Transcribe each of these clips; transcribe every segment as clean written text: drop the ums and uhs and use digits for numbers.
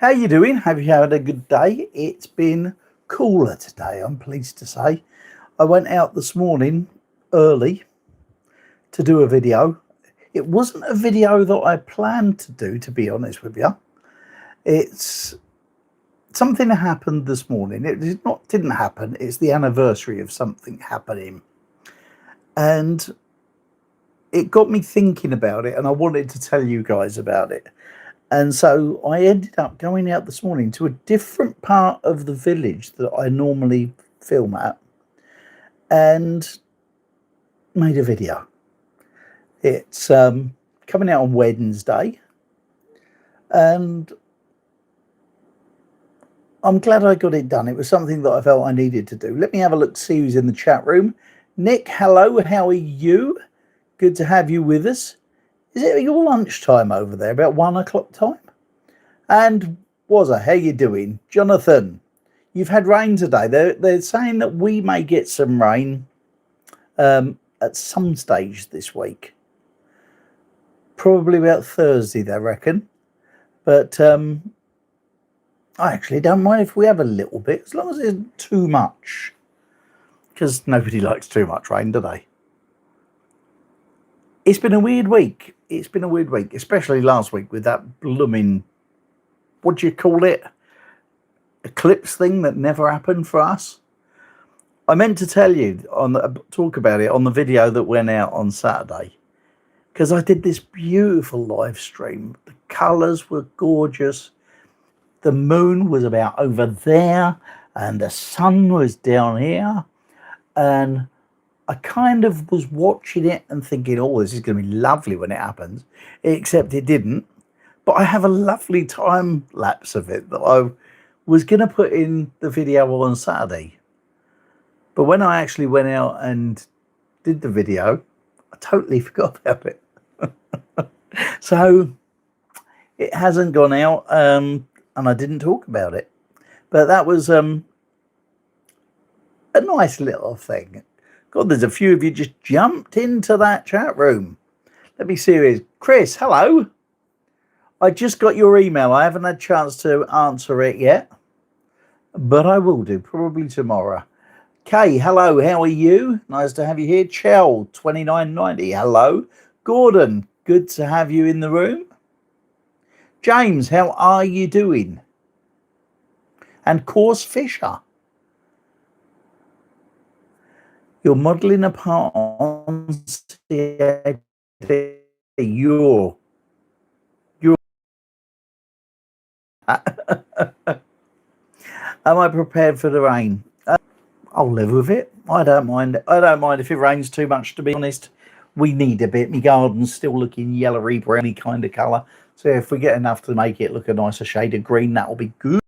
How you doing? Have you had a good day? It's been cooler today, I'm pleased to say. I went out this morning early to do a video. It wasn't a video that I planned to do, to be honest with you. It's something that happened this morning. Didn't happen. It's the anniversary of something happening. And it got me thinking about it, and I wanted to tell you guys about it. And so I ended up going out this morning to a different part of the village that I normally film at and made a video. It's coming out on Wednesday, and I'm glad I got it done. It was something that I felt I needed to do. Let me have a look, see who's in the chat room. Nick, hello, how are you? Good to have you with us. Is it your lunchtime over there, about 1 o'clock time? And Wazza, how you doing? Jonathan, you've had rain today. They're saying that we may get some rain at some stage this week. Probably about Thursday, they reckon. But I actually don't mind if we have a little bit, as long as there's too much. Because nobody likes too much rain, do they? It's been a weird week. It's been a weird week, especially last week with that blooming, what do you call it? Eclipse thing that never happened for us. I meant to tell you, talk about it on the video that went out on Saturday, because I did this beautiful live stream. The colours were gorgeous. The moon was about over there and the sun was down here. And I kind of was watching it and thinking, oh, this is going to be lovely when it happens, except it didn't. But I have a lovely time lapse of it that I was going to put in the video on Saturday. But when I actually went out and did the video, I totally forgot about it. So it hasn't gone out, and I didn't talk about it. But that was a nice little thing. God, there's a few of you just jumped into that chat room. Let me see who it is. Chris, hello. I just got your email. I haven't had a chance to answer it yet, but I will do, probably tomorrow. Kay, hello. How are you? Nice to have you here. Chell, 2990. Hello. Gordon, good to have you in the room. James, how are you doing? And Course Fisher. You're modelling a part on CAD. You're Am I prepared for the rain? I'll live with it. I don't mind. I don't mind if it rains too much, to be honest. We need a bit. My garden's still looking yellowy, browny kind of colour. So if we get enough to make it look a nicer shade of green, that'll be good.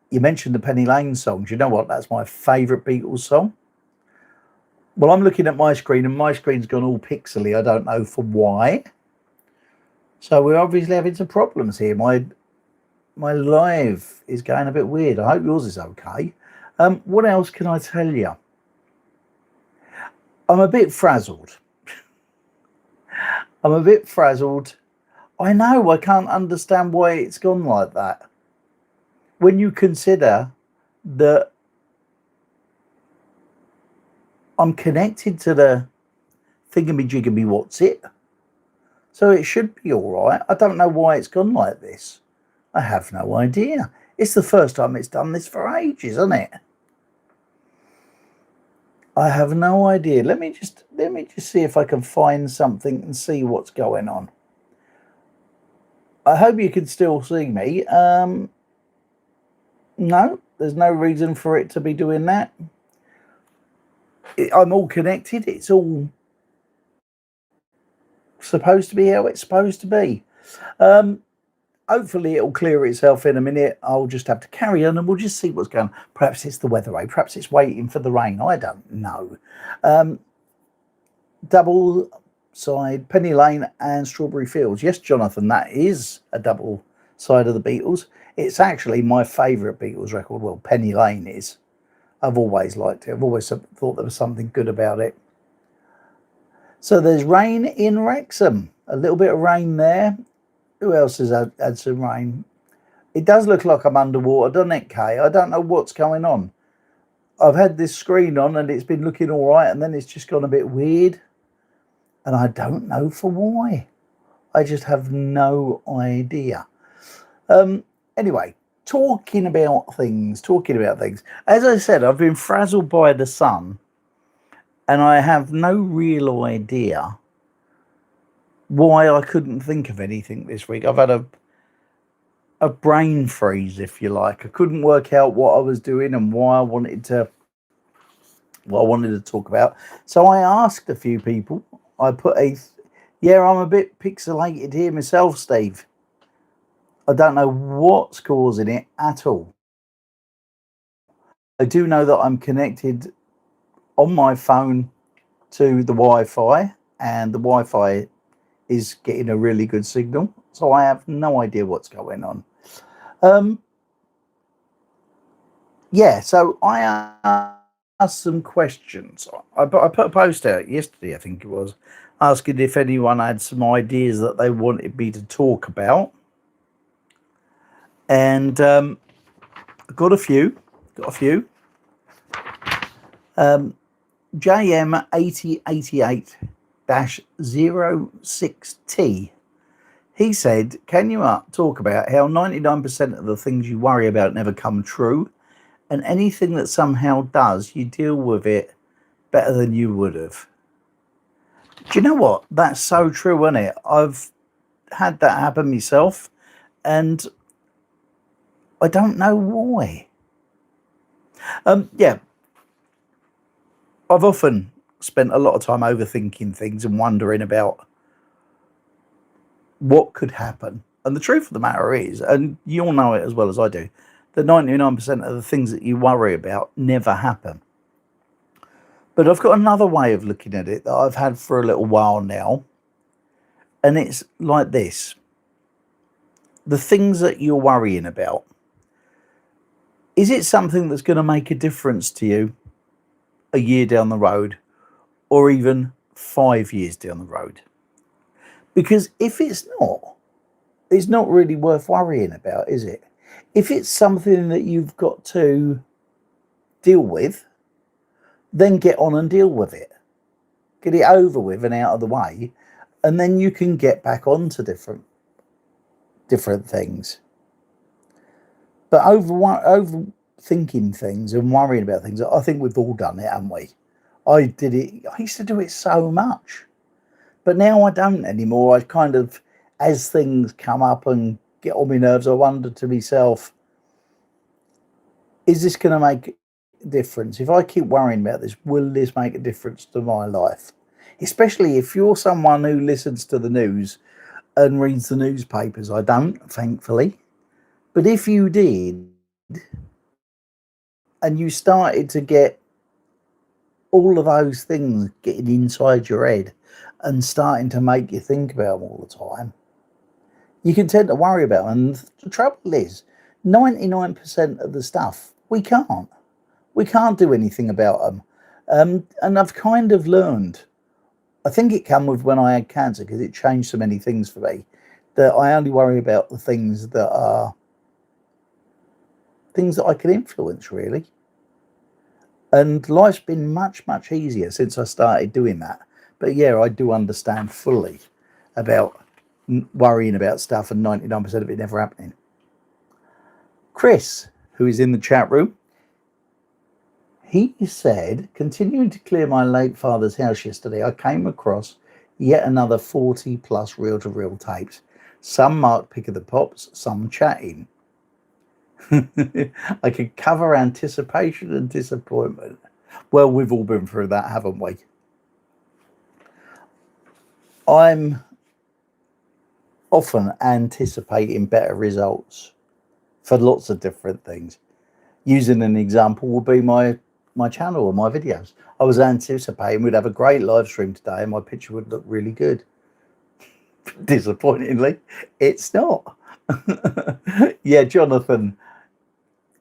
You mentioned the Penny Lane song. Do you know what? That's my favourite Beatles song. Well, I'm looking at my screen, and my screen's gone all pixely. I don't know for why. So we're obviously having some problems here. My live is going a bit weird. I hope yours is okay. What else can I tell you? I'm a bit frazzled. I'm a bit frazzled. I know, I can't understand why it's gone like that. When you consider that I'm connected to the thingamajigamy what's it, so it should be all right. I don't know why it's gone like this. I have no idea. It's the first time it's done this for ages, isn't it? I have no idea. Let me just see if I can find something and see what's going on. I hope you can still see me. No, there's no reason for it to be doing that. I'm all connected. It's all supposed to be how it's supposed to be. Hopefully it'll clear itself in a minute. I'll just have to carry on and we'll just see what's going on. Perhaps it's the weather, eh? Perhaps it's waiting for the rain. I don't know. Double side, Penny Lane and Strawberry Fields. Yes, Jonathan, that is a double side of the Beatles. It's actually my favourite Beatles record. Well, Penny Lane is. I've always liked it. I've always thought there was something good about it. So there's rain in Wrexham. A little bit of rain there. Who else has had some rain? It does look like I'm underwater, doesn't it, Kay? I don't know what's going on. I've had this screen on and it's been looking all right, and then it's just gone a bit weird. And I don't know for why. I just have no idea. Anyway, talking about things. As I said, I've been frazzled by the sun, and I have no real idea why I couldn't think of anything this week. I've had a brain freeze, if you like. I couldn't work out what I was doing and why I wanted to talk about. So I asked a few people. I put I'm a bit pixelated here myself, Steve. I don't know what's causing it at all. I do know that I'm connected on my phone to the Wi-Fi, and the Wi-Fi is getting a really good signal. So I have no idea what's going on. So I asked some questions. I put a post out yesterday, I think it was, asking if anyone had some ideas that they wanted me to talk about. And got a few. JM8088-06T. He said, can you talk about how 99% of the things you worry about never come true, and anything that somehow does, you deal with it better than you would have? Do you know what? That's so true, isn't it? I've had that happen myself, and I don't know why. I've often spent a lot of time overthinking things and wondering about what could happen. And the truth of the matter is, and you all know it as well as I do, that 99% of the things that you worry about never happen. But I've got another way of looking at it that I've had for a little while now. And it's like this. The things that you're worrying about, is it something that's going to make a difference to you a year down the road, or even 5 years down the road? Because if it's not really worth worrying about, is it? If it's something that you've got to deal with, then get on and deal with it. Get it over with and out of the way, and then you can get back onto different things. But overthinking things and worrying about things, I think we've all done it, haven't we? I did it. I used to do it so much, but now I don't anymore. I kind of, as things come up and get on my nerves, I wonder to myself, is this going to make a difference? If I keep worrying about this, will this make a difference to my life? Especially if you're someone who listens to the news and reads the newspapers. I don't, thankfully. But if you did, and you started to get all of those things getting inside your head and starting to make you think about them all the time, you can tend to worry about them. And the trouble is, 99% of the stuff, we can't do anything about them. And I've kind of learned, I think it came with when I had cancer, because it changed so many things for me, that I only worry about the things that are things that I can influence, really. And life's been much, much easier since I started doing that. But yeah, I do understand fully about worrying about stuff and 99% of it never happening. Chris, who is in the chat room, he said, continuing to clear my late father's house yesterday, I came across yet another 40 plus reel-to-reel tapes. Some marked Pick of the Pops, some chatting. I could cover anticipation and disappointment. Well, we've all been through that, haven't we? I'm often anticipating better results for lots of different things. Using an example would be my channel or my videos. I was anticipating we'd have a great live stream today and my picture would look really good. Disappointingly, it's not. Yeah, Jonathan,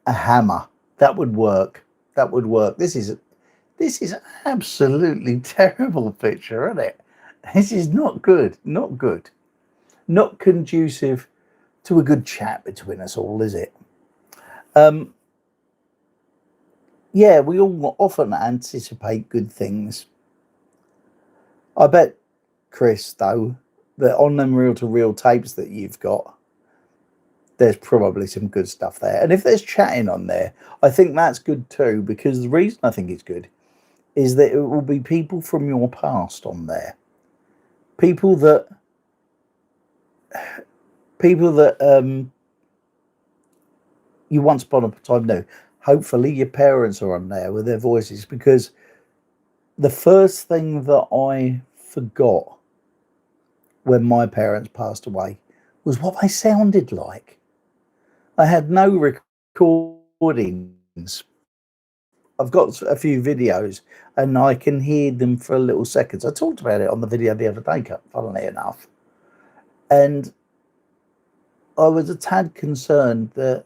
a hammer. That would work. This is an absolutely terrible picture, isn't it? This is not good. not conducive to a good chat between us all, is it? Um, yeah, we all often anticipate good things. I bet, Chris, though, that on them reel to reel tapes that you've got, there's probably some good stuff there. And if there's chatting on there, I think that's good too, because the reason I think it's good is that it will be people from your past on there. People that you once upon a time knew. Hopefully your parents are on there with their voices, because the first thing that I forgot when my parents passed away was what they sounded like. I had no recordings. I've got a few videos and I can hear them for a little seconds. I talked about it on the video the other day, funnily enough. And I was a tad concerned that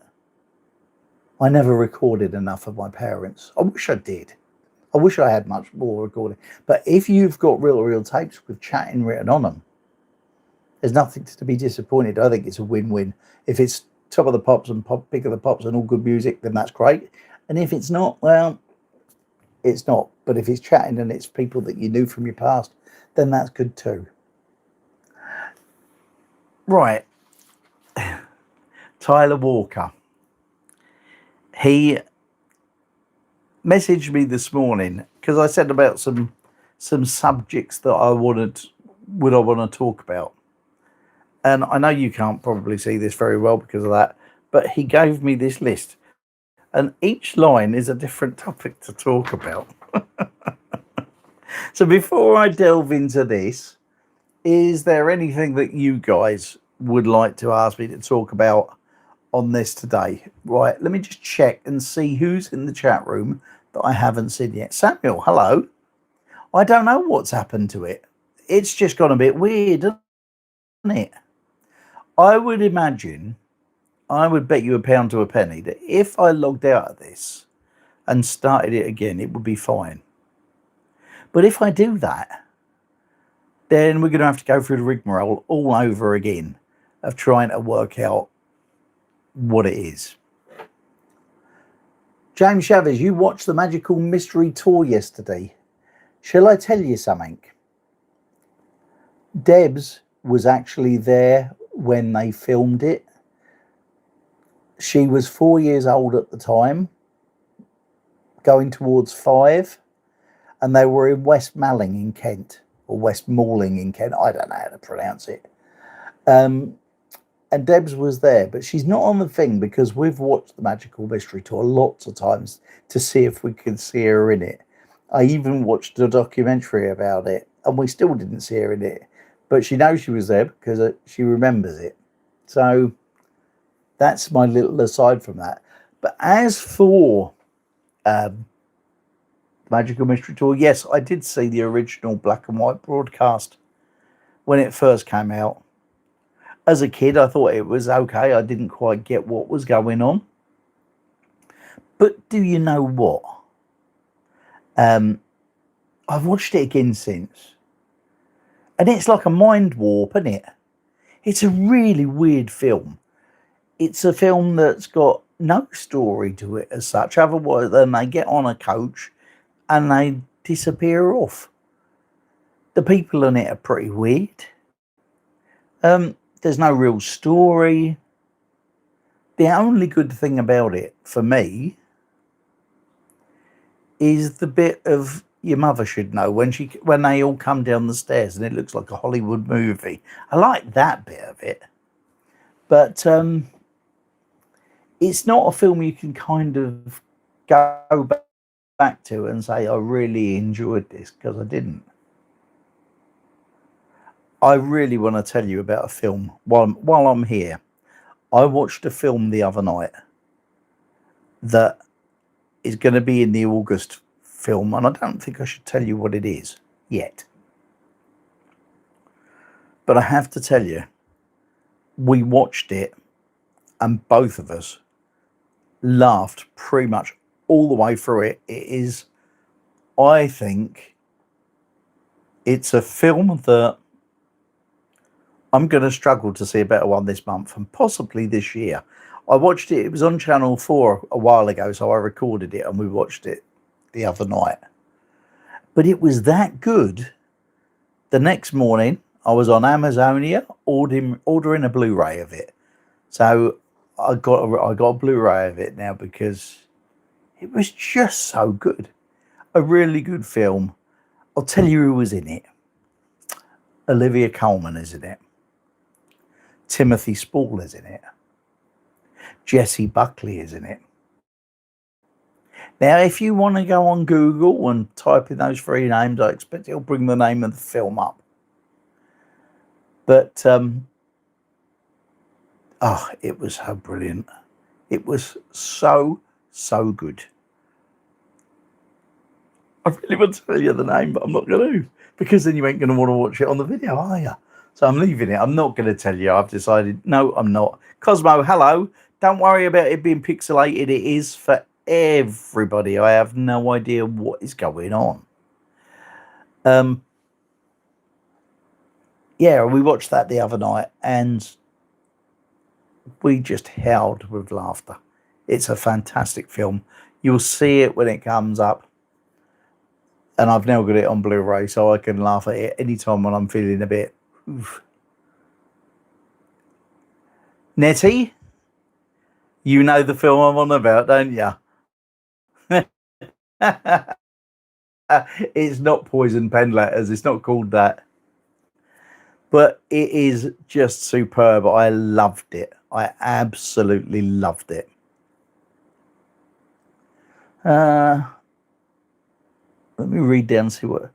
I never recorded enough of my parents. I wish I did. I wish I had much more recording. But if you've got reel tapes with chatting written on them, there's nothing to be disappointed. I think it's a win-win. If it's Top of the Pops and Pick of the Pops and all good music, then that's great. And if it's not, well, it's not. But if it's chatting and it's people that you knew from your past, then that's good too. Right. Tyler Walker. He messaged me this morning because I said about some subjects that I want to talk about. And I know you can't probably see this very well because of that, but he gave me this list. And each line is a different topic to talk about. So before I delve into this, is there anything that you guys would like to ask me to talk about on this today? Right, let me just check and see who's in the chat room that I haven't seen yet. Samuel, hello. I don't know what's happened to it. It's just gone a bit weird, isn't it? I would imagine, I would bet you a pound to a penny that if I logged out of this and started it again, it would be fine. But if I do that, then we're going to have to go through the rigmarole all over again of trying to work out what it is. James Chavez, you watched the Magical Mystery Tour yesterday. Shall I tell you something? Debs was actually there when they filmed it. She was 4 years old at the time, going towards 5, and they were in West Malling in Kent, or West Malling in Kent. I don't know how to pronounce it. And Debs was there, but she's not on the thing because we've watched the Magical Mystery Tour lots of times to see if we could see her in it. I even watched a documentary about it, and we still didn't see her in it. But she knows she was there because she remembers it. So that's my little aside from that. But as for Magical Mystery Tour, yes, I did see the original black and white broadcast when it first came out. As a kid, I thought it was okay. I didn't quite get what was going on. But do you know what? I've watched it again since. And it's like a mind warp, isn't it? It's a really weird film. It's a film that's got no story to it as such, other than they get on a coach and they disappear off. The people in it are pretty weird. There's no real story. The only good thing about it, for me, is the bit of your mother should know when they all come down the stairs and it looks like a Hollywood movie. I like that bit of it. But it's not a film you can kind of go back to and say, I really enjoyed this, because I didn't. I really want to tell you about a film while I'm here. I watched a film the other night that is going to be in the August film, and I don't think I should tell you what it is yet. But I have to tell you, we watched it and both of us laughed pretty much all the way through it. It is, I think, it's a film that I'm going to struggle to see a better one this month and possibly this year. I watched it. It was on Channel 4 a while ago, so I recorded it and we watched it the other night. But it was that good. The next morning, I was on Amazonia ordering a Blu-ray of it. So I got a Blu-ray of it now because it was just so good. A really good film. I'll tell you who was in it. Olivia Colman is in it. Timothy Spall is in it. Jessie Buckley is in it. Now, if you want to go on Google and type in those three names, I expect it'll bring the name of the film up. But, it was so brilliant. It was so, so good. I really want to tell you the name, but I'm not going to, because then you ain't going to want to watch it on the video, are you? So I'm leaving it. I'm not going to tell you. I've decided, no, I'm not. Cosmo, hello. Don't worry about it being pixelated. It is for everybody. I have no idea what is going on. Yeah, we watched that the other night and we just howled with laughter. It's a fantastic film. You'll see it when it comes up. And I've now got it on Blu-ray, so I can laugh at it anytime when I'm feeling a bit. Oof. Nettie, you know the film I'm on about, don't you? It's not Poison Pen Letters. It's not called that. But it is just superb. I loved it. I absolutely loved it. Let me read down and see what.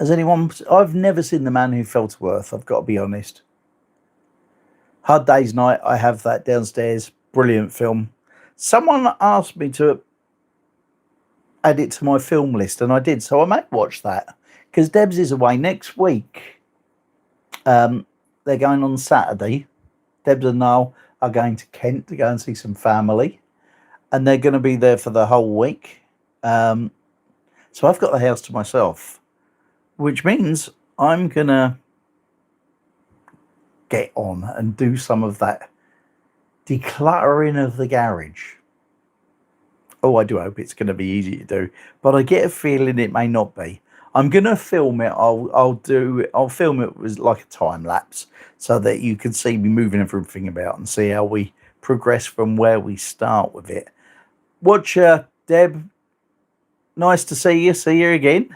Has anyone? I've never seen The Man Who Fell to Earth. I've got to be honest. Hard Day's Night. I have that downstairs. Brilliant film. Someone asked me to add it to my film list, and I did. So I might watch that because Debs is away next week. They're going on Saturday. Debs and Niall are going to Kent to go and see some family, and they're going to be there for the whole week. So I've got the house to myself, which means I'm going to get on and do some of that decluttering of the garage. Oh, I do hope it's going to be easy to do, but I get a feeling it may not be. I'm going to film it. I'll film it with like a time lapse so that you can see me moving everything about and see how we progress from where we start with it. Watch, Deb. Nice to see you. See you again.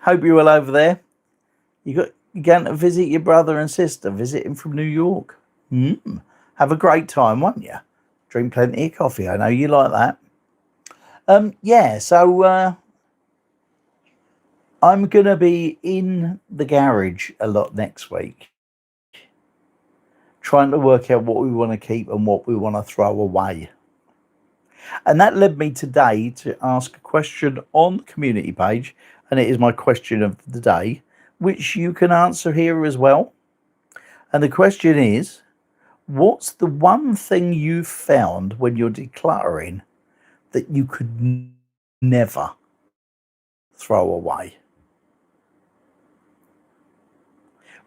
Hope you're well over there. You're going to visit your brother and sister, visiting from New York. Have a great time, won't you? Drink plenty of coffee. I know you like that. Yeah, so I'm going to be in the garage a lot next week, trying to work out what we want to keep and what we want to throw away. And that led me today to ask a question on the community page, and it is my question of the day, which you can answer here as well. And the question is, what's the one thing you found when you're decluttering that you could never throw away?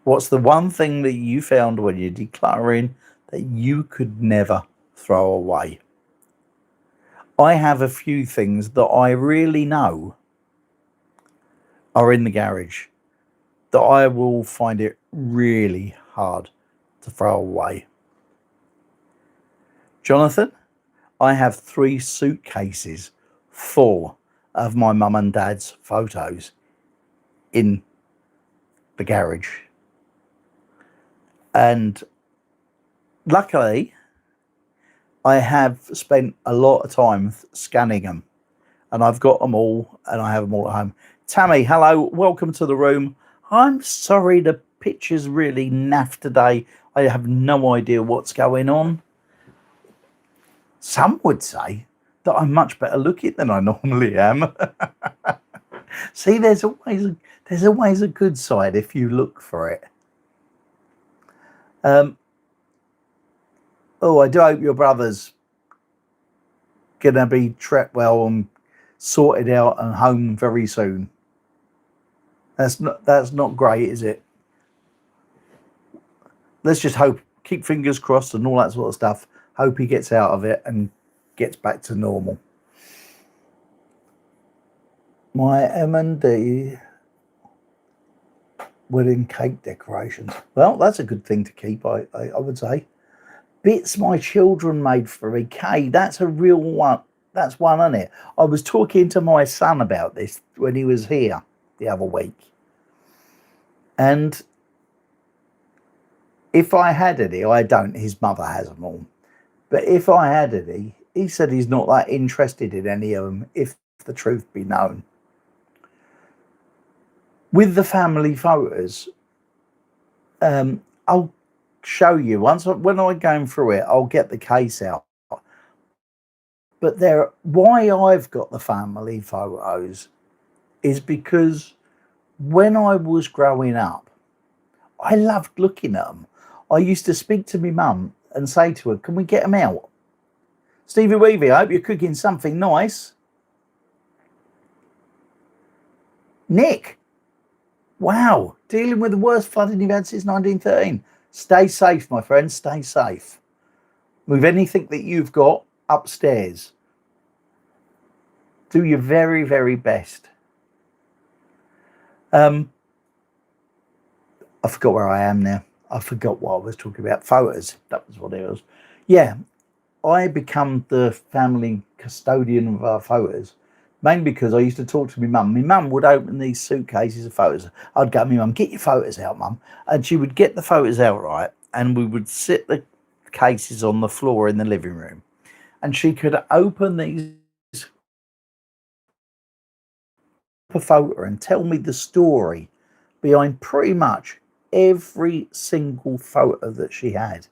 What's the one thing that you found when you're decluttering that you could never throw away? I have a few things that I really know are in the garage that I will find it really hard to throw away. Jonathan, I have 3 suitcases full of my mum and dad's photos in the garage. And luckily, I have spent a lot of time scanning them, and I've got them all, and I have them all at home. Tammy, hello, welcome to the room. I'm sorry the picture's really naff today. I have no idea what's going on. Some would say that I'm much better looking than I normally am. See, there's always a good side if you look for it. Oh, I do hope your brother's gonna be treated well and sorted out and home very soon. That's not great, is it? Let's just hope, keep fingers crossed and all that sort of stuff. Hope he gets out of it and gets back to normal. My M&D wedding cake decorations. Well, that's a good thing to keep, I would say. Bits my children made for me. Kay, that's a real one. That's one, isn't it? I was talking to my son about this when he was here the other week. And if I had any, I don't, his mother has them all. But if I had any, he said he's not that interested in any of them, if the truth be known. With the family photos, I'll show you when I'm going through it, I'll get the case out. But why I've got the family photos is because when I was growing up, I loved looking at them. I used to speak to my mum and say to her, can we get them out? Stevie Weavy, I hope you're cooking something nice. Nick, wow, dealing with the worst flooding you've had since 1913. Stay safe, my friend, stay safe. Move anything that you've got upstairs. Do your very, very best. I forgot where I am now. I forgot what I was talking about. Photos, that was what it was. Yeah, I become the family custodian of our photos, mainly because I used to talk to my mum. My mum would open these suitcases of photos. I'd go, my mum, get your photos out, mum. And she would get the photos out, right? And we would sit the cases on the floor in the living room. And she could open these a photo and tell me the story behind pretty much every single photo that she had.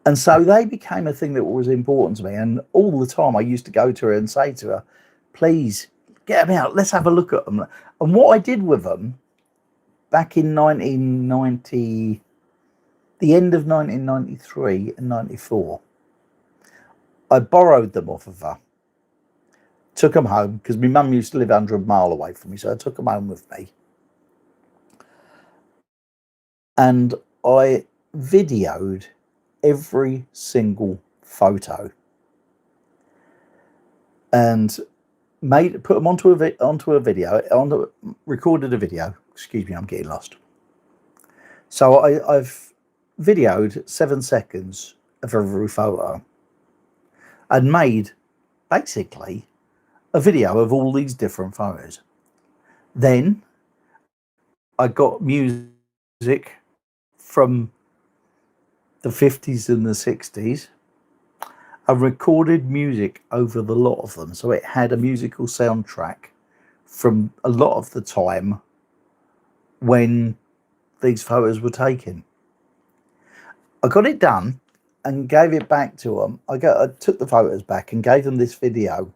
And so they became a thing that was important to me. And all the time I used to go to her and say to her, please get them out. Let's have a look at them. And what I did with them back in 1990, the end of 1993 and 94, I borrowed them off of her. Took them home because my mum used to live 100 miles away from me. So I took them home with me. And I videoed every single photo and put them onto a video, recorded a video. Excuse me, I'm getting lost. So I've videoed 7 seconds of every photo and made basically a video of all these different photos. Then I got music from the 50s and the 60s. I recorded music over the lot of them, so it had a musical soundtrack from a lot of the time when these photos were taken. I got it done and gave it back to them. I took the photos back and gave them this video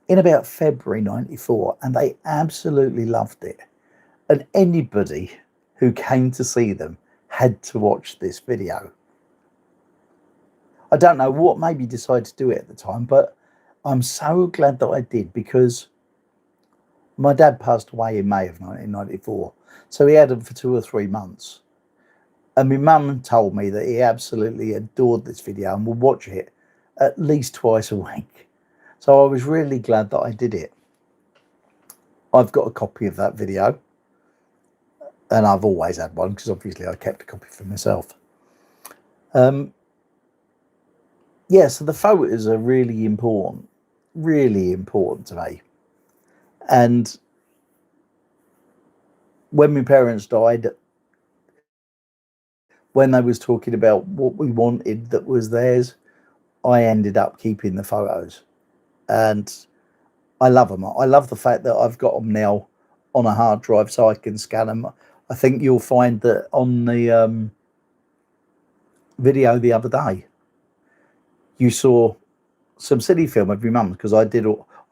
in about February 94, and they absolutely loved it. And anybody who came to see them had to watch this video. I don't know what made me decide to do it at the time, but I'm so glad that I did, because my dad passed away in May of 1994. So he had them for 2 or 3 months. And my mum told me that he absolutely adored this video and would watch it at least twice a week. So I was really glad that I did it. I've got a copy of that video. And I've always had one because obviously I kept a copy for myself. Yeah, so the photos are really important to me. And when my parents died, when they was talking about what we wanted that was theirs, I ended up keeping the photos. And I love them. I love the fact that I've got them now on a hard drive so I can scan them. I think you'll find that on the video the other day, you saw some city film of my mum's, because I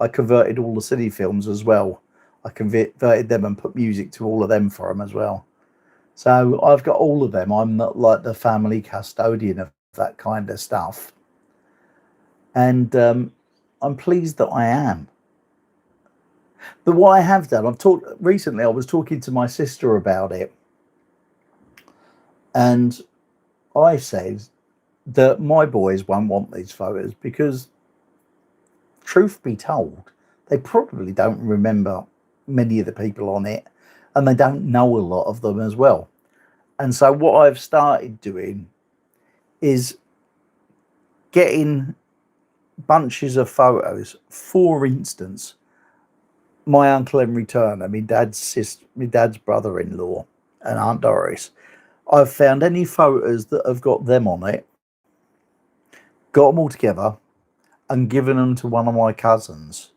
converted all the city films as well. I converted them and put music to all of them for them as well. So I've got all of them. I'm not like the family custodian of that kind of stuff. And I'm pleased that I am. But what I have done, I've talked recently, I was talking to my sister about it, and I said that my boys won't want these photos because, truth be told, they probably don't remember many of the people on it and they don't know a lot of them as well. And so, what I've started doing is getting bunches of photos. For instance, my uncle Henry Turner, my dad's brother-in-law, and Aunt Doris. I've found any photos that have got them on it, got them all together, and given them to one of my cousins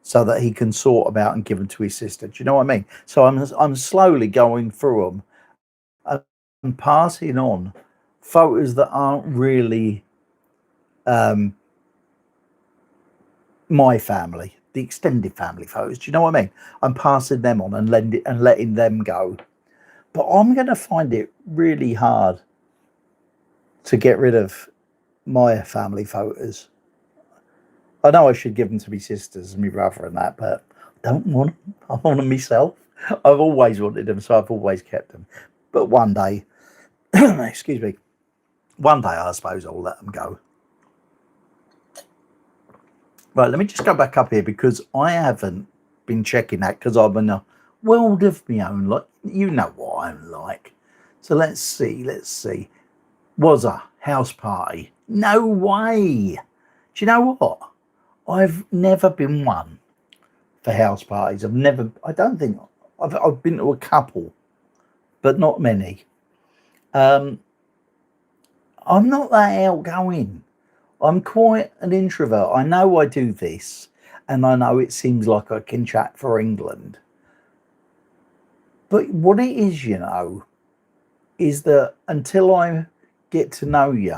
so that he can sort them out and give them to his sister. Do you know what I mean? So I'm slowly going through them and passing on photos that aren't really my family, the extended family photos. Do you know what I mean? I'm passing them on and letting them go. But I'm going to find it really hard to get rid of my family photos. I know I should give them to my sisters and my brother and that, but I don't want them. I want them myself. I've always wanted them, so I've always kept them. But one day, excuse me, one day I suppose I'll let them go. Right, let me just go back up here because I haven't been checking that because I'm in a world of my own. Like, you know what I'm like. So let's see. Was a house party? No way. Do you know what? I've never been one for house parties. I don't think I've been to a couple, but not many. I'm not that outgoing. I'm quite an introvert. I know I do this, and I know it seems like I can chat for England. But what it is, is that until I get to know you,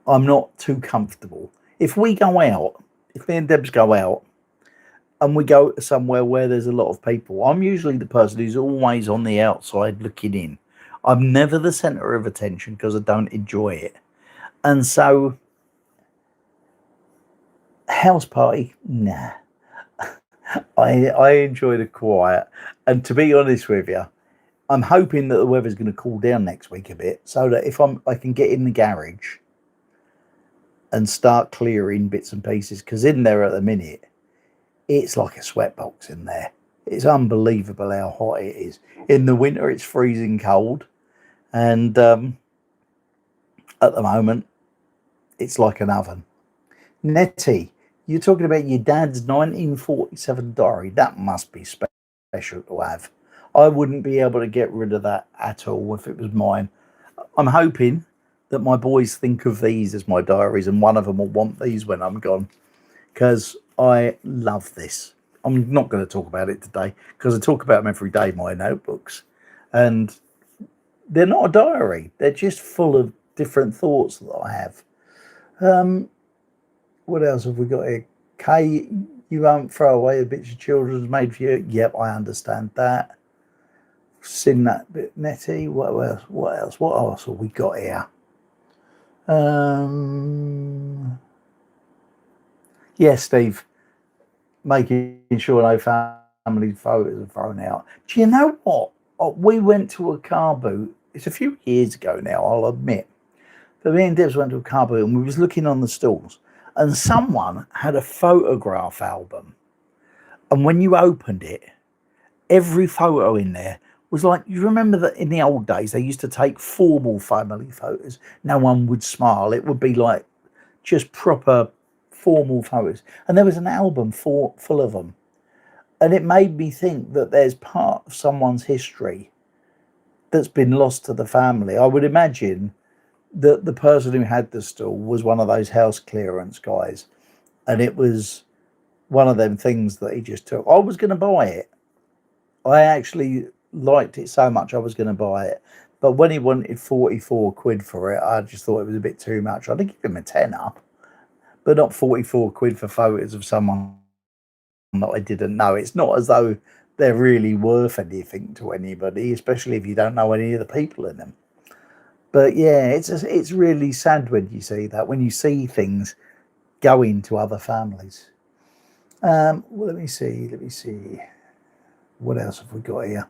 I'm not too comfortable. If we go out, if me and Debs go out, and we go to somewhere where there's a lot of people, I'm usually the person who's always on the outside looking in. I'm never the centre of attention because I don't enjoy it. And so, house party, nah. I enjoy the quiet. And to be honest with you, I'm hoping that the weather's going to cool down next week a bit, so that if I can get in the garage and start clearing bits and pieces, because in there at the minute, it's like a sweatbox in there. It's unbelievable how hot it is. In the winter, it's freezing cold, and at the moment, it's like an oven. Nettie, you're talking about your dad's 1947 diary. That must be special to have. I wouldn't be able to get rid of that at all if it was mine. I'm hoping that my boys think of these as my diaries and one of them will want these when I'm gone, because I love this. I'm not going to talk about it today because I talk about them every day, my notebooks. And they're not a diary. They're just full of different thoughts that I have. What else have we got here? Kay, you won't throw away the bits your children's made for you. Yep, I understand that. Seen that bit, Nettie. What else? What else have we got here? Yeah, Steve. Making sure no family photos are thrown out. Do you know what? We went to a car boot. It's a few years ago now, I'll admit. But me and Debs went to a car boot and we was looking on the stalls, and someone had a photograph album. And when you opened it, every photo in there was like, you remember that in the old days, they used to take formal family photos. No one would smile. It would be like just proper formal photos. And there was an album full of them. And it made me think that there's part of someone's history that's been lost to the family. I would imagine that the person who had the stall was one of those house clearance guys. And it was one of them things that he just took. I was going to buy it. I actually liked it so much I was going to buy it. But when he wanted 44 quid for it, I just thought it was a bit too much. I'd give him a tenner, but not 44 quid for photos of someone that I didn't know. It's not as though they're really worth anything to anybody, especially if you don't know any of the people in them. But yeah, it's really sad when you see that, when you see things going to other families. Well, let me see. What else have we got here?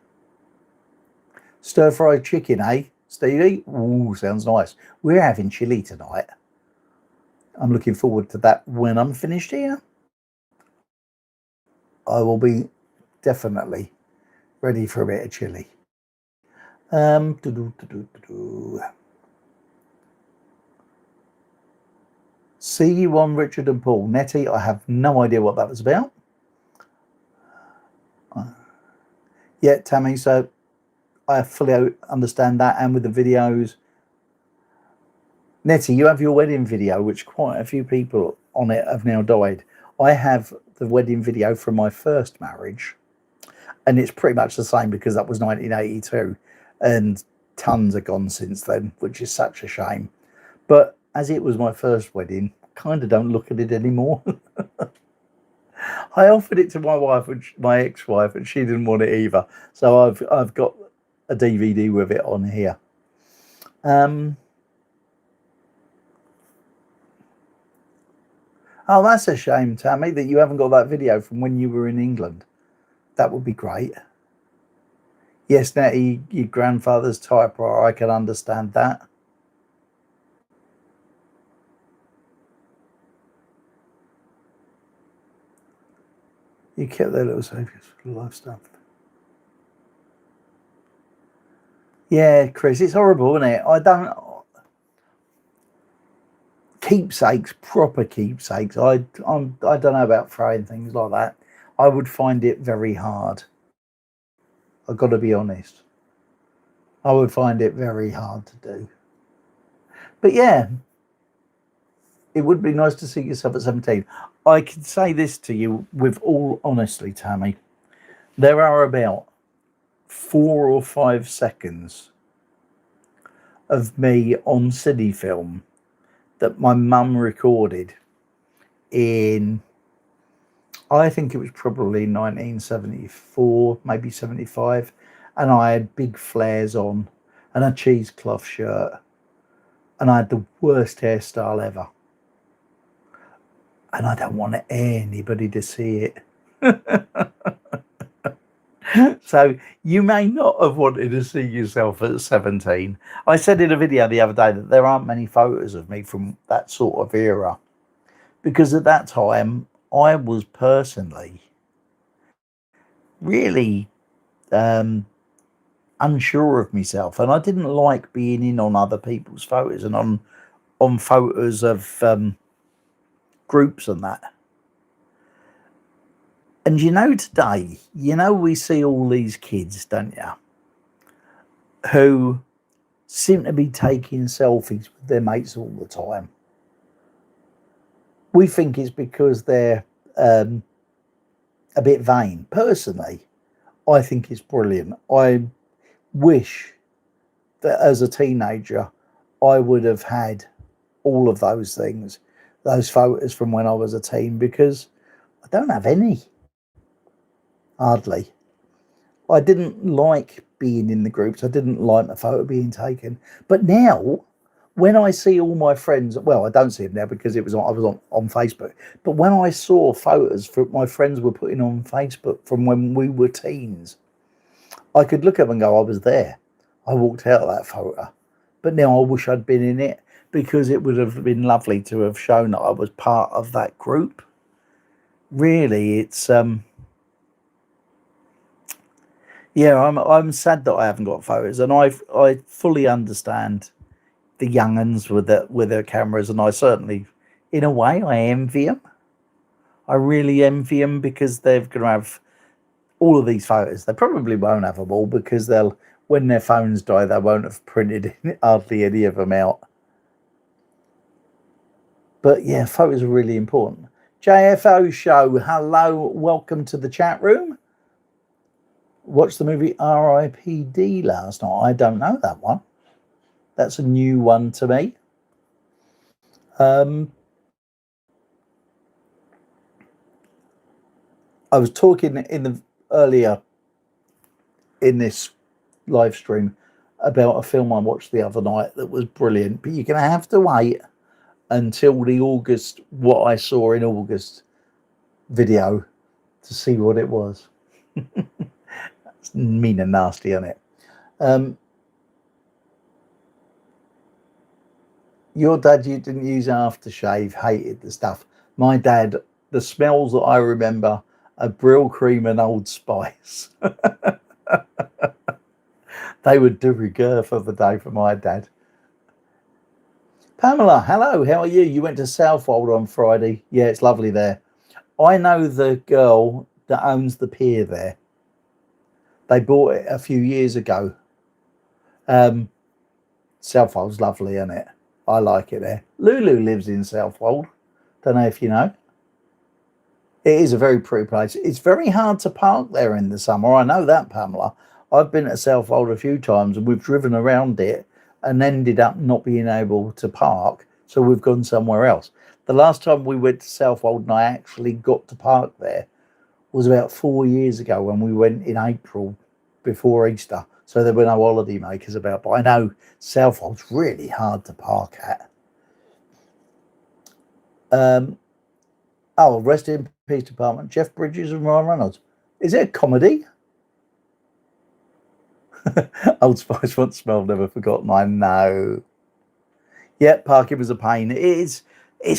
Stir fried chicken, eh, Stevie? Ooh, sounds nice. We're having chili tonight. I'm looking forward to that when I'm finished here. I will be definitely ready for a bit of chili. See you on Richard and Paul. Nettie, I have no idea what that was about. Yeah, Tammy, so I fully understand that, and with the videos. Nettie, you have your wedding video, which quite a few people on it have now died. I have the wedding video from my first marriage, and it's pretty much the same because that was 1982, and tons have gone since then, which is such a shame. But as it was my first wedding, I kind of don't look at it anymore. I offered it to my wife, my ex-wife, and she didn't want it either. So I've got a DVD with it on here. Oh, that's a shame, Tammy, that you haven't got that video from when you were in England. That would be great. Yes, Nettie, your grandfather's typewriter, I can understand that. You kept their little saviors for the life stuff. Yeah, Chris, it's horrible, isn't it? I don't. Keepsakes, proper keepsakes. I don't know about throwing things like that. I would find it very hard. I've got to be honest. I would find it very hard to do. But yeah, it would be nice to see yourself at 17. I can say this to you with all honesty, Tammy. There are about 4 or 5 seconds of me on cine film that my mum recorded in, I think it was probably 1974, maybe 75, and I had big flares on and a cheesecloth shirt, and I had the worst hairstyle ever. And I don't want anybody to see it. So you may not have wanted to see yourself at 17. I said in a video the other day that there aren't many photos of me from that sort of era, because at that time I was personally really unsure of myself, and I didn't like being in on other people's photos and on photos of groups and that. And today, we see all these kids, don't you, who seem to be taking selfies with their mates all the time. We think it's because they're a bit vain. Personally, I think it's brilliant. I wish that as a teenager, I would have had all of those things, those photos from when I was a teen, because I don't have any. Hardly. I didn't like being in the groups. I didn't like my photo being taken. But now, when I see all my friends, well, I don't see them now because I was on Facebook. But when I saw photos that my friends were putting on Facebook from when we were teens, I could look at them and go, I was there. I walked out of that photo. But now I wish I'd been in it, because it would have been lovely to have shown that I was part of that group. Really, it's yeah, I'm sad that I haven't got photos, and I fully understand the younguns with their cameras, and I certainly, in a way, I envy them. I really envy them, because they're going to have all of these photos. They probably won't have them all, because when their phones die, they won't have printed hardly any of them out. But yeah, photos are really important. JFO show, hello, welcome to the chat room. Watched the movie R.I.P.D. last night. I don't know that one. That's a new one to me. I was talking earlier in this live stream about a film I watched the other night that was brilliant, but you're going to have to wait until what I saw in August video to see what it was. It's mean and nasty, isn't it? Your dad, you didn't use aftershave, hated the stuff. My dad, the smells that I remember are Brill Cream and Old Spice. They were de rigueur for the day for my dad. Pamela, hello, how are you? You went to Southwold on Friday. Yeah, it's lovely there. I know the girl that owns the pier there. They bought it a few years ago. Southwold's lovely, isn't it? I like it there. Lulu lives in Southwold. Don't know if you know. It is a very pretty place. It's very hard to park there in the summer. I know that, Pamela. I've been to Southwold a few times and we've driven around it and ended up not being able to park. So we've gone somewhere else. The last time we went to Southwold and I actually got to park there was about 4 years ago when we went in April before Easter. So there were no holiday makers about. But I know Southwold's really hard to park at. Oh, rest in peace department. Jeff Bridges and Ryan Reynolds. Is it a comedy? Old Spice once smelled, never forgotten. I know. Yeah, parking was a pain. It's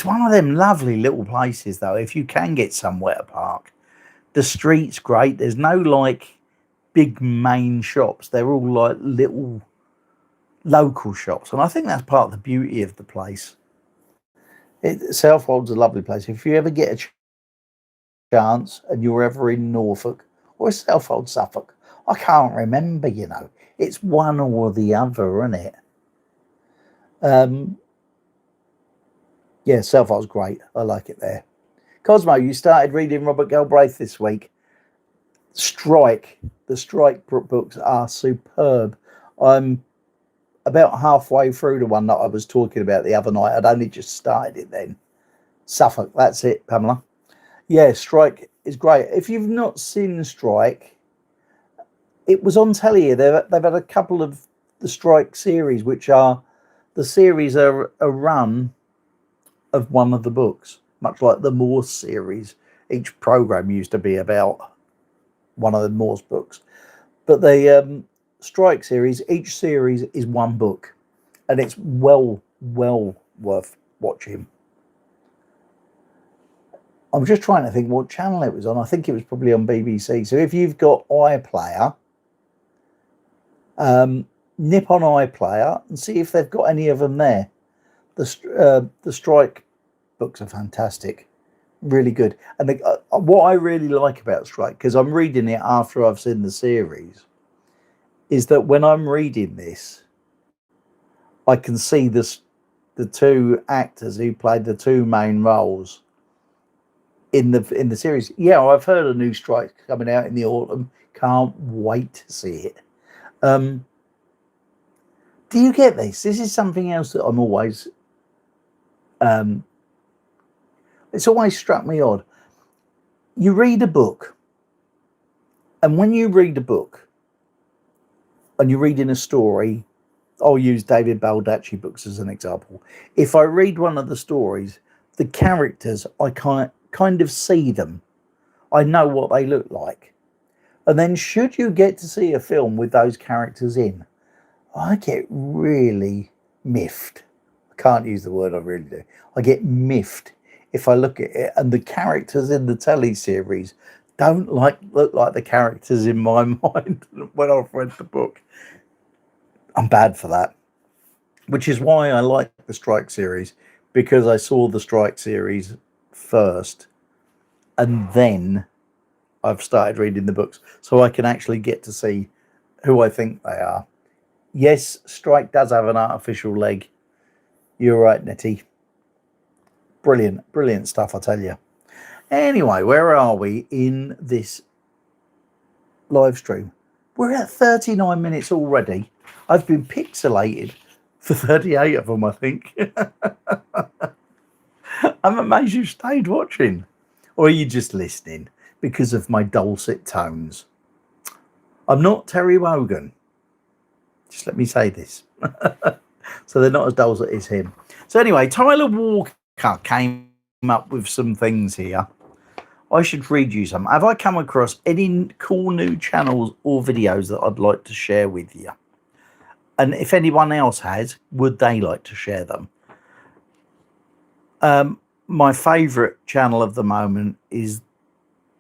one of them lovely little places though. If you can get somewhere to park, the street's great. There's no like big main shops. They're all like little local shops, and I think that's part of the beauty of the place. Southwold's a lovely place. If you ever get a chance and you're ever in Norfolk or Southwold, Suffolk, I can't remember, you know. It's one or the other, isn't it? Yeah, Southwold's great. I like it there. Cosmo, you started reading Robert Galbraith this week. Strike. The Strike books are superb. I'm about halfway through the one that I was talking about the other night. I'd only just started it then. Suffolk, that's it, Pamela. Yeah, Strike is great. If you've not seen Strike, it was on telly here. They've had a couple of the Strike series, which are the series are a run of one of the books, much like the Morse series. Each program used to be about one of the Morse books. But the Strike series, each series is one book, and it's well worth watching. I'm just trying to think what channel it was on. I think it was probably on BBC. So if you've got iPlayer, nip on iPlayer and see if they've got any of them there. The Strike books are fantastic, really good. And what I really like about Strike, because I'm reading it after I've seen the series, is that when I'm reading this, I can see the two actors who played the two main roles in the series. Yeah, I've heard a new Strike coming out in the autumn. Can't wait to see it. Do you get this? This is something else that I'm always it's always struck me odd. You read a book, and when you read a book and you're reading a story, I'll use David Baldacci books as an example. If I read one of the stories, the characters, I kind of see them. I know what they look like. And then should you get to see a film with those characters in, I get really miffed. I can't use the word, I really do. I get miffed if I look at it and the characters in the telly series don't look like the characters in my mind when I've read the book. I'm bad for that, which is why I like the Strike series, because I saw the Strike series first and then I've started reading the books, so I can actually get to see who I think they are. Yes, Strike does have an artificial leg. You're right, Nettie. Brilliant stuff, I tell you. Anyway, where are we in this live stream? We're at 39 minutes already. I've been pixelated for 38 of them, I think. I'm amazed you stayed watching. Or are you just listening because of my dulcet tones? I'm not Terry Wogan. Just let me say this. So they're not as dulcet as him. So anyway, Tyler Walker came up with some things here. I should read you some. Have I come across any cool new channels or videos that I'd like to share with you? And if anyone else has, would they like to share them? My favourite channel of the moment is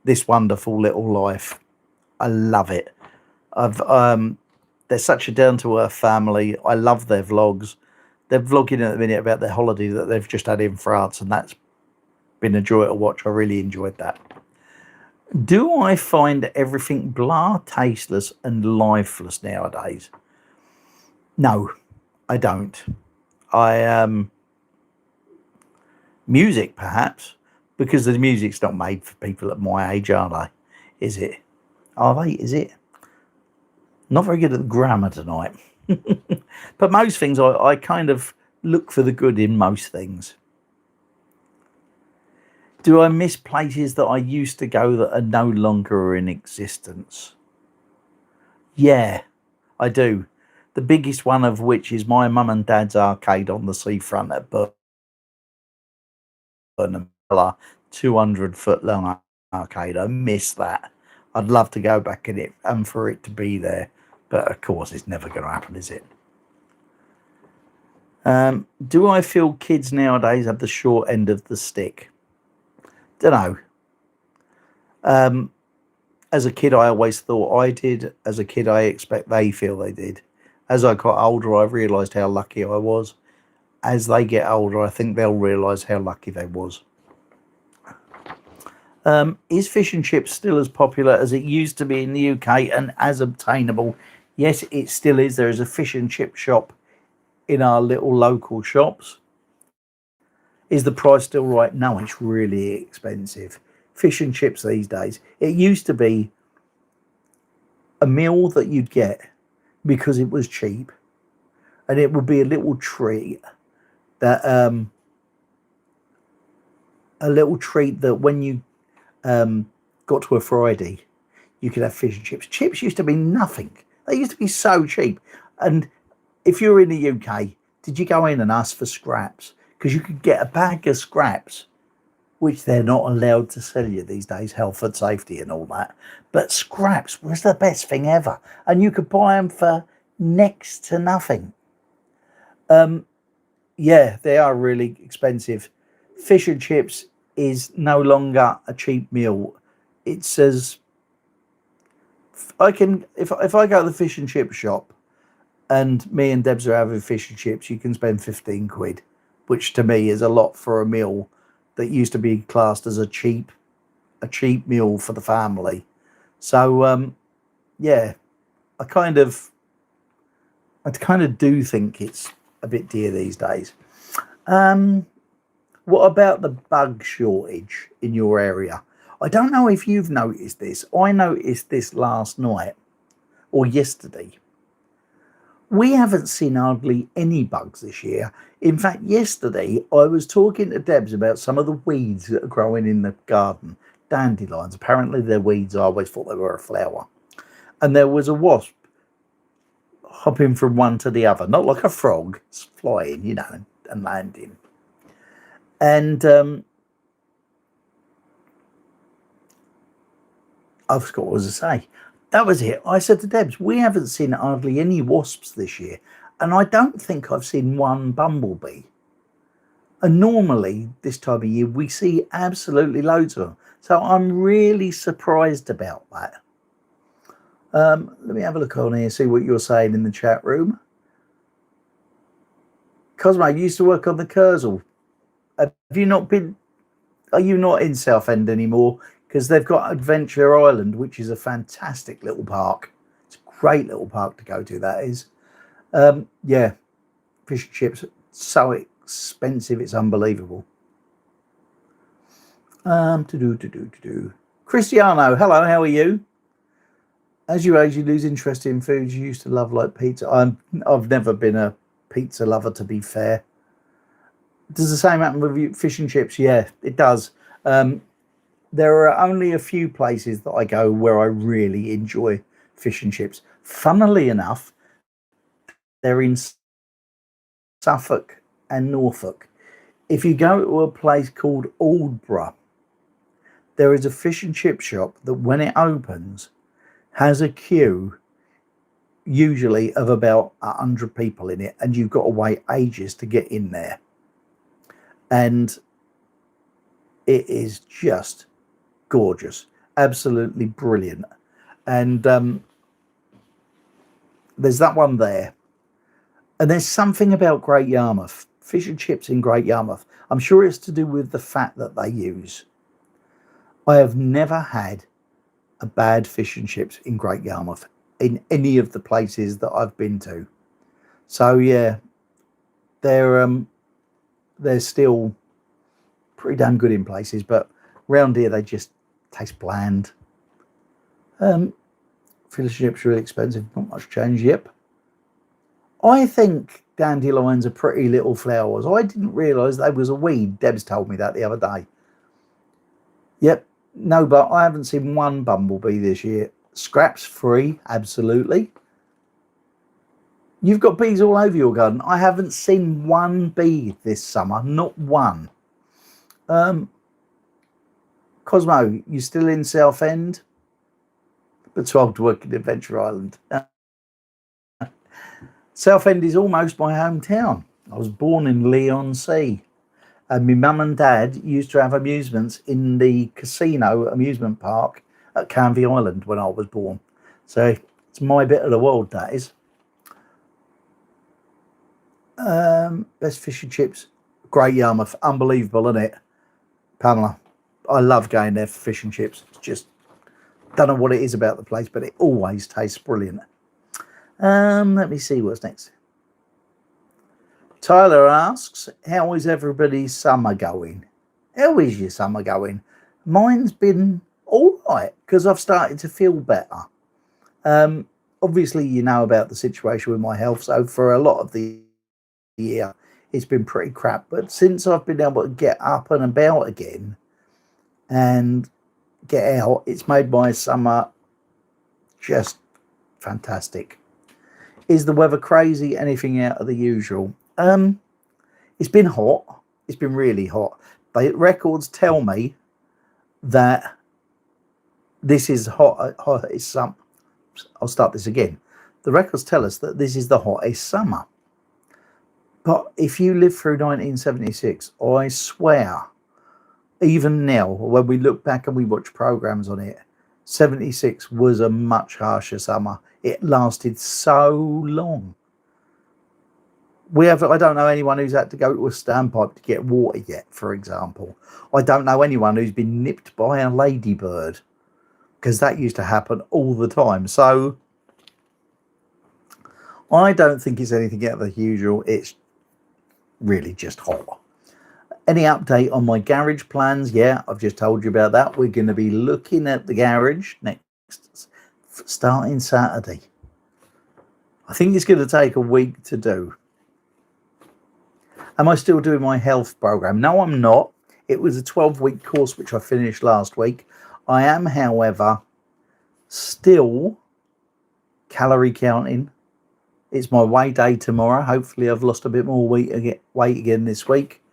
This Wonderful Little Life. I love it. They're such a down-to-earth family. I love their vlogs. They're vlogging at the minute about their holiday that they've just had in France, and that's been a joy to watch. I really enjoyed that. Do I find everything blah, tasteless, and lifeless nowadays? No, I don't. Music, perhaps, because the music's not made for people at my age, are they? Is it? Are they? Is it? Not very good at the grammar tonight. But most things, I kind of look for the good in most things. Do I miss places that I used to go that are no longer in existence? Yeah, I do. The biggest one of which is my mum and dad's arcade on the seafront at Burnham, 200-foot long arcade. I miss that. I'd love to go back in it and for it to be there, but of course it's never going to happen, is it? Do I feel kids nowadays have the short end of the stick? Don't know. As a kid, I always thought I did. As a kid, I expect they feel they did. As I got older, I realised how lucky I was. As they get older, I think they'll realise how lucky they was. Is fish and chips still as popular as it used to be in the UK and as obtainable? Yes, it still is. There is a fish and chip shop in our little local shops. Is the price still right? No, it's really expensive. Fish and chips these days. It used to be a meal that you'd get because it was cheap, and it would be a little treat that when you got to a Friday, you could have fish and chips. Chips used to be nothing. They used to be so cheap. And if you were in the UK, did you go in and ask for scraps? Because you could get a bag of scraps, which they're not allowed to sell you these days, health and safety and all that. But scraps was the best thing ever. And you could buy them for next to nothing. Yeah, they are really expensive. Fish and chips is no longer a cheap meal. It says if I go to the fish and chip shop and me and Debs are having fish and chips, you can spend 15 quid, which to me is a lot for a meal that used to be classed as a cheap meal for the family. So yeah, I kind of do think it's a bit dear these days. What about the bug shortage in your area? I don't know if you've noticed this. I noticed this last night or yesterday. We haven't seen hardly any bugs this year. In fact, yesterday I was talking to Debs about some of the weeds that are growing in the garden. Dandelions. Apparently they're weeds. I always thought they were a flower. And there was a wasp hopping from one to the other. Not like a frog. It's flying, and landing. And I've forgot what I was to say. That was it. I said to Debs, we haven't seen hardly any wasps this year. And I don't think I've seen one bumblebee. And normally, this time of year, we see absolutely loads of them. So I'm really surprised about that. Let me have a look on here, see what you're saying in the chat room. Cosmo, you used to work on the Kersal. Have you not been... Are you not in Southend anymore? Because they've got Adventure Island, which is a fantastic little park. It's a great little park to go to, that is. Yeah, fish and chips, so expensive, it's unbelievable. Cristiano, hello, how are you? As you age, you lose interest in foods you used to love, like pizza. I've never been a pizza lover, to be fair. Does the same happen with fish and chips? Yeah, it does. There are only a few places that I go where I really enjoy fish and chips. Funnily enough, they're in Suffolk and Norfolk. If you go to a place called Aldborough, there is a fish and chip shop that when it opens has a queue usually of about 100 people in it, and you've got to wait ages to get in there. And it is just gorgeous, absolutely brilliant. And there's that one there. And there's something about Great Yarmouth, fish and chips in Great Yarmouth. I'm sure it's to do with the fat that they use. I have never had a bad fish and chips in Great Yarmouth in any of the places that I've been to. So yeah, they're still pretty damn good in places, but round here they just taste bland. Fish and chips are really expensive, not much change. Yep. I think dandelions are pretty little flowers. I didn't realise they was a weed. Deb's told me that the other day. Yep. No, but I haven't seen one bumblebee this year. Scraps free, absolutely. You've got bees all over your garden. I haven't seen one bee this summer, not one. Cosmo, you still in Southend? But too old to work in Adventure Island. Southend is almost my hometown. I was born in Leigh-on-Sea. And my mum and dad used to have amusements in the casino amusement park at Canvey Island when I was born. So it's my bit of the world, that is. Best fish and chips. Great Yarmouth. Unbelievable, isn't it? Pamela, I love going there for fish and chips. It's just, don't know what it is about the place, but it always tastes brilliant. Let me see what's next. Tyler asks, how is everybody's summer going? How is your summer going? Mine's been all right because I've started to feel better. Obviously, you know about the situation with my health. So for a lot of the year, it's been pretty crap. But since I've been able to get up and about again and get out, it's made my summer just fantastic. Is the weather crazy? Anything out of the usual? It's been hot. It's been really hot. The records tell me that this is hottest summer. I'll start this again. The records tell us that this is the hottest summer. But if you live through 1976, I swear, even now, when we look back and we watch programs on it, 76 was a much harsher summer. It lasted so long. I don't know anyone who's had to go to a standpipe to get water yet, for example. I don't know anyone who's been nipped by a ladybird, because that used to happen all the time. So I don't think it's anything out of the usual. It's really just hot. Any update on my garage plans? Yeah, I've just told you about that. We're going to be looking at the garage next, starting Saturday. I think it's going to take a week to do. Am I still doing my health program? No, I'm not. It was a 12-week course which I finished last week. I am, however, still calorie counting. It's my weigh day tomorrow. Hopefully I've lost a bit more weight again this week.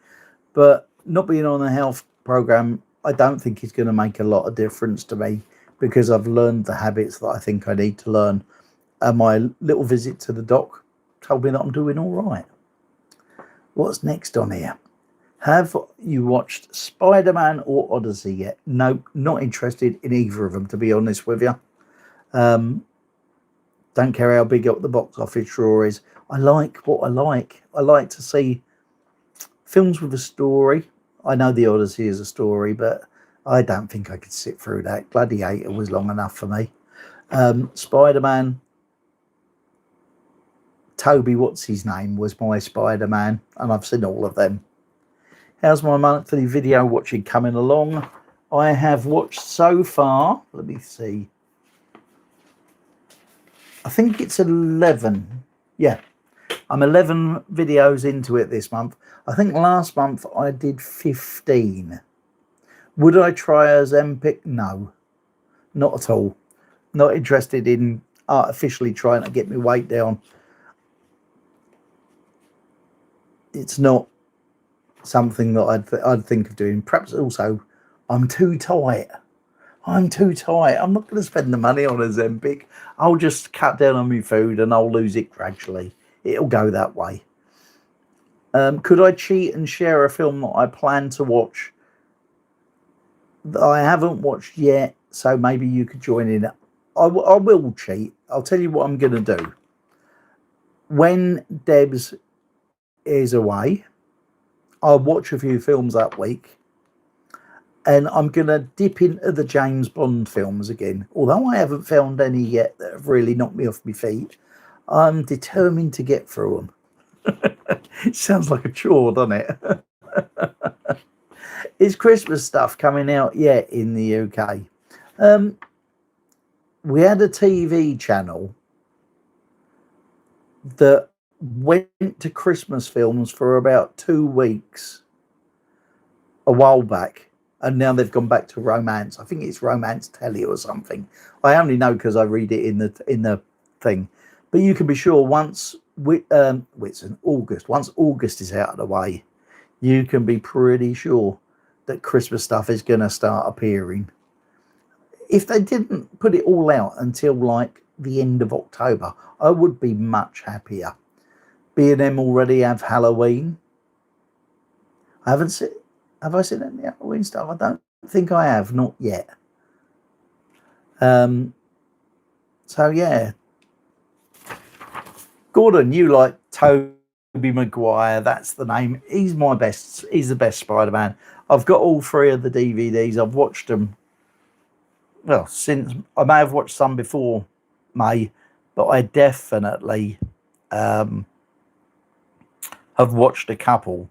But not being on a health program, I don't think it's going to make a lot of difference to me, because I've learned the habits that I think I need to learn. And my little visit to the doc told me that I'm doing all right. What's next on here? Have you watched Spider-Man or Odyssey yet? No, not interested in either of them, to be honest with you. Don't care how big up the box office draw is. I like what I like. I like to see films with a story. I know the Odyssey is a story, but I don't think I could sit through that. Gladiator was long enough for me. Spider-Man, Toby, what's his name, was my Spider-Man, and I've seen all of them. How's my monthly video watching coming along? I have watched so far, let me see, I think it's 11. Yeah, I'm 11 videos into it this month. I think last month I did 15. Would I try Ozempic? No, not at all. Not interested in artificially trying to get my weight down. It's not something that I'd think of doing. Perhaps also I'm too tight. I'm too tight. I'm not going to spend the money on a Zempic. I'll just cut down on my food and I'll lose it gradually. It'll go that way. Could I cheat and share a film that I plan to watch that I haven't watched yet? So maybe you could join in. I will cheat. I'll tell you what I'm going to do. When Debs is away, I'll watch a few films that week. And I'm going to dip into the James Bond films again. Although I haven't found any yet that have really knocked me off my feet, I'm determined to get through them. It sounds like a chore, doesn't it? Is Christmas stuff coming out yet in the UK? We had a TV channel that went to Christmas films for about 2 weeks a while back, and now they've gone back to romance. I think it's Romance Telly or something. I only know because I read it in the thing. But you can be sure once it's in August. Once August is out of the way, you can be pretty sure that Christmas stuff is going to start appearing. If they didn't put it all out until like the end of October, I would be much happier. B&M already have Halloween. I haven't seen. Have I seen any Halloween stuff? I don't think I have, not yet. So yeah. Gordon, you like Tobey Maguire, that's the name. He's the best Spider-Man. I've got all 3 of the DVDs. I've watched them, well, since I may have watched some before May, but I definitely have watched a couple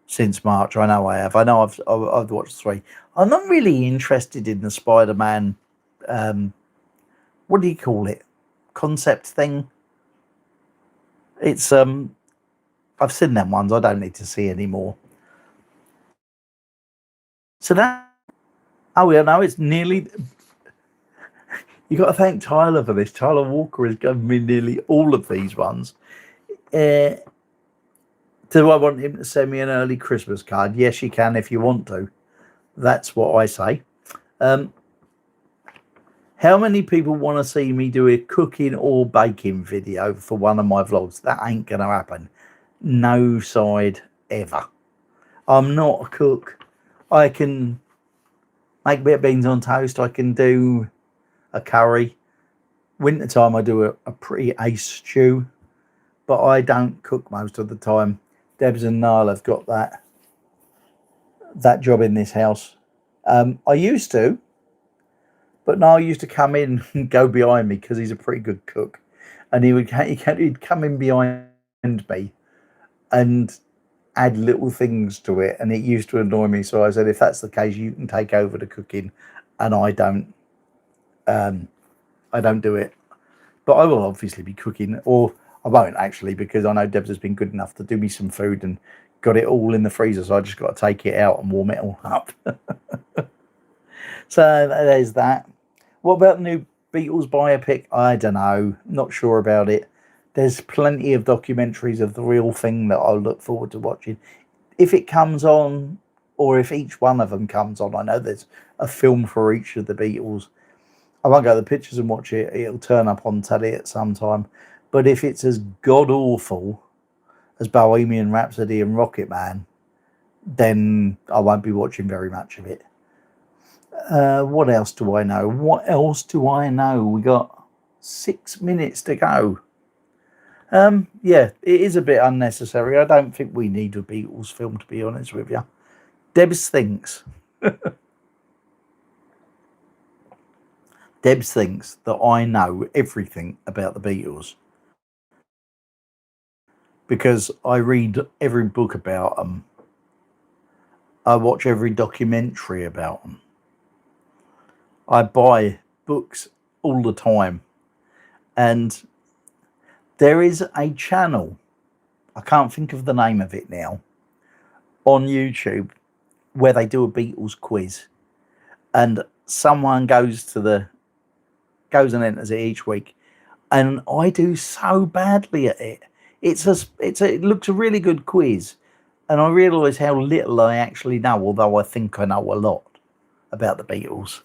since March. I know I have. I know I've watched 3. I'm not really interested in the Spider-Man, what do you call it? Concept thing. It's I've seen them ones. I don't need to see any more. So that, oh yeah, no, it's nearly. You got to thank Tyler for this. Tyler Walker has given me nearly all of these ones. Do I want him to send me an early Christmas card? Yes, you can if you want to. That's what I say. How many people want to see me do a cooking or baking video for one of my vlogs? That ain't going to happen. No side ever. I'm not a cook. I can make a bit of beans on toast. I can do a curry. Wintertime, I do a pretty ace stew. But I don't cook most of the time. Debs and Niall have got that job in this house. I used to. But Niall used to come in and go behind me because he's a pretty good cook. And he'd come in behind me and add little things to it. And it used to annoy me. So I said, if that's the case, you can take over the cooking. And I don't do it. But I will obviously be cooking. Or I won't actually, because I know Debs has been good enough to do me some food and got it all in the freezer. So I just got to take it out and warm it all up. So there's that. What about the new Beatles biopic? I don't know. Not sure about it. There's plenty of documentaries of the real thing that I'll look forward to watching. If it comes on, or if each one of them comes on, I know there's a film for each of the Beatles. I won't go to the pictures and watch it. It'll turn up on telly at some time. But if it's as god-awful as Bohemian Rhapsody and Rocket Man, then I won't be watching very much of it. What else do I know? We got 6 minutes to go. Yeah, it is a bit unnecessary. I don't think we need a Beatles film, to be honest with you. Debs thinks. Debs thinks that I know everything about the Beatles because I read every book about them. I watch every documentary about them. I buy books all the time. And there is a channel, I can't think of the name of it now, on YouTube where they do a Beatles quiz. And someone goes and enters it each week. And I do so badly at it. It looks a really good quiz. And I realise how little I actually know, although I think I know a lot. about the Beatles.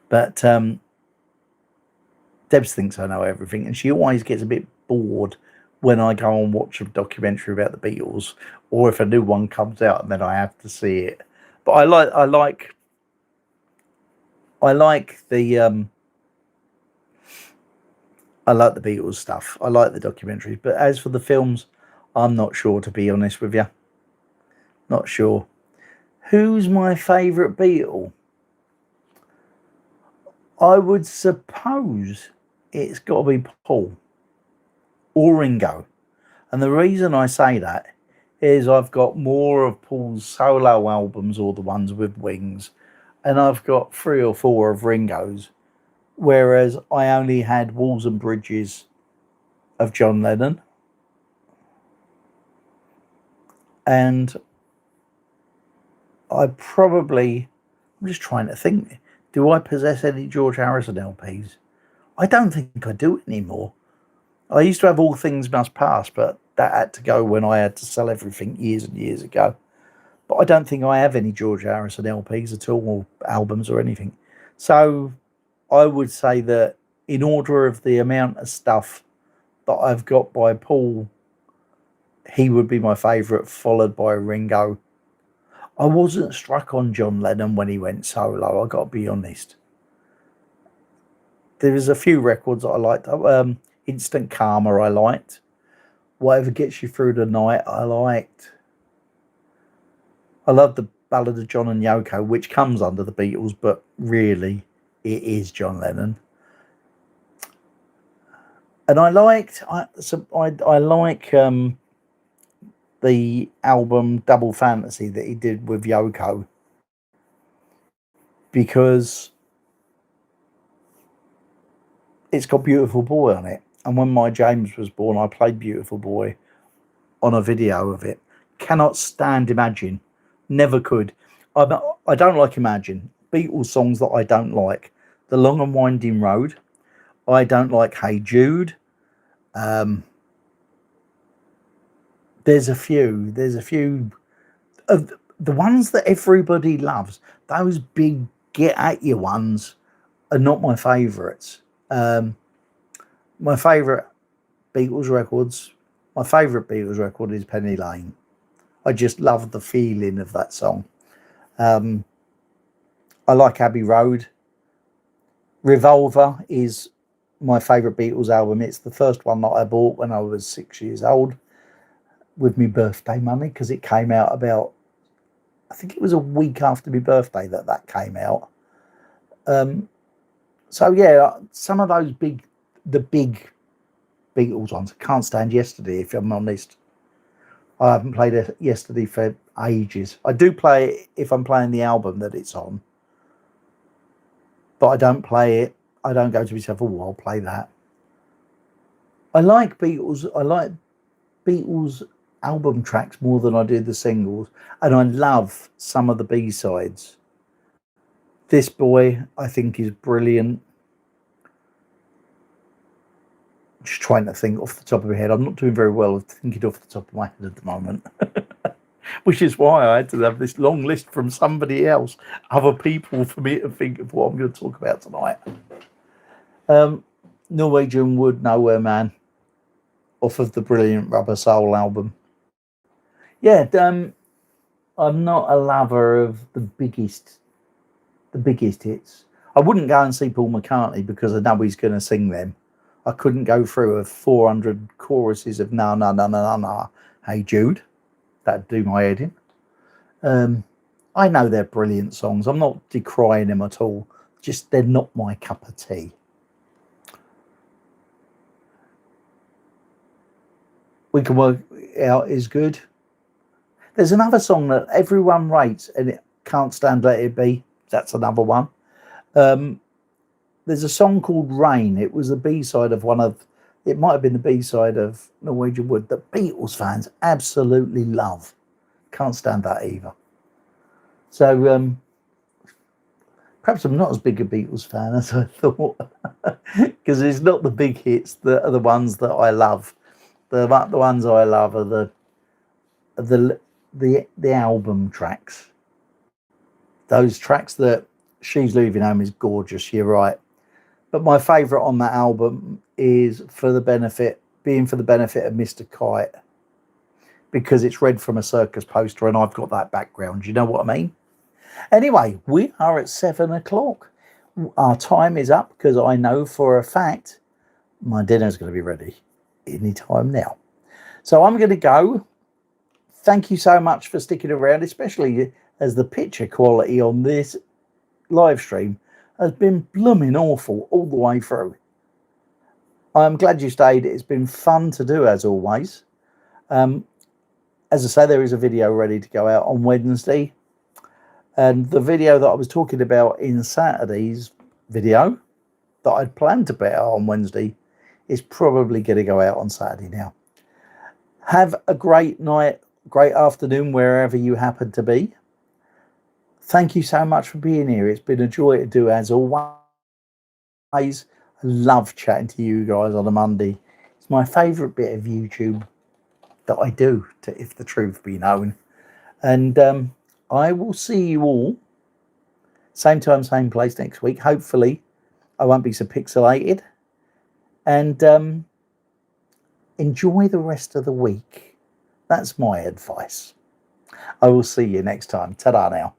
But Debs thinks I know everything, and she always gets a bit bored when I go and watch a documentary about the Beatles, or if a new one comes out and then I have to see it. But I like the I like the Beatles stuff. I like the documentaries. But as for the films, I'm not sure, to be honest with you. Not sure. Who's my favourite Beatle? I would suppose it's got to be Paul or Ringo. And the reason I say that is I've got more of Paul's solo albums, or the ones with Wings, and I've got 3 or 4 of Ringo's, whereas I only had Walls and Bridges of John Lennon. And I'm just trying to think, do I possess any George Harrison LPs? I don't think I do anymore. I used to have All Things Must Pass, but that had to go when I had to sell everything years and years ago. But I don't think I have any George Harrison LPs at all, or albums or anything. So I would say that in order of the amount of stuff that I've got by Paul, he would be my favourite, followed by Ringo. I wasn't struck on John Lennon when he went solo, I got to be honest. There was a few records that I liked. Instant Karma I liked. Whatever Gets You Through the Night I liked. I love the Ballad of John and Yoko, which comes under the Beatles, but really it is John Lennon. And I like the album Double Fantasy that he did with Yoko, because it's got Beautiful Boy on it. And when my James was born, I played Beautiful Boy on a video of it. Cannot stand Imagine. Never could. I don't like Imagine. Beatles songs that I don't like: The Long and Winding Road. I don't like Hey Jude. There's a few of the ones that everybody loves. Those big get at you ones are not my favourites. My favourite Beatles record is Penny Lane. I just love the feeling of that song. I like Abbey Road. Revolver is my favourite Beatles album. It's the first one that I bought when I was 6 years old with my birthday money, because it came out about, I think it was a week after my birthday that came out. So yeah, some of those big Beatles ones. I can't stand Yesterday, if I'm honest. I haven't played it Yesterday for ages. I do play it if I'm playing the album that it's on, but I don't play it. I don't go to myself, oh, I'll play that. I like Beatles album tracks more than I do the singles, and I love some of the B-sides. This Boy, I think, is brilliant. Just trying to think off the top of my head. I'm not doing very well at thinking off the top of my head at the moment. Which is why I had to have this long list from somebody else, other people, for me to think of what I'm going to talk about tonight. Norwegian Wood, Nowhere Man, off of the brilliant Rubber Soul album. Yeah, I'm not a lover of the biggest hits. I wouldn't go and see Paul McCartney because I know he's going to sing them. I couldn't go through a 400 choruses of No, No, No, No, No, No, Hey Jude. That'd do my head in. I know they're brilliant songs. I'm not decrying them at all. Just they're not my cup of tea. We Can Work It Out is good. There's another song that everyone rates, and it Can't Stand Let It Be. That's another one. There's a song called Rain. It was the B-side of it might have been the B-side of Norwegian Wood that Beatles fans absolutely love. Can't stand that either. So perhaps I'm not as big a Beatles fan as I thought, because it's not the big hits that are the ones that I love. The ones I love are the album tracks. Those tracks that She's Leaving Home is gorgeous, you're right. But my favourite on that album is for the benefit of Mr. Kite, because it's read from a circus poster and I've got that background. You know what I mean? Anyway, we are at 7 o'clock. Our time is up because I know for a fact my dinner's going to be ready any time now. So I'm going to go. Thank you so much for sticking around, especially as the picture quality on this live stream has been blooming awful all the way through. I'm glad you stayed. It's been fun to do, as always. As I say, there is a video ready to go out on Wednesday. And the video that I was talking about in Saturday's video that I'd planned to put out on Wednesday is probably going to go out on Saturday now. Have a great night, great afternoon, wherever you happen to be. Thank you so much for being here. It's been a joy to do, as always. I love chatting to you guys on a Monday. It's my favourite bit of YouTube that I do, if the truth be known. And I will see you all same time, same place next week. Hopefully I won't be so pixelated. And enjoy the rest of the week. That's my advice. I will see you next time. Ta-da now.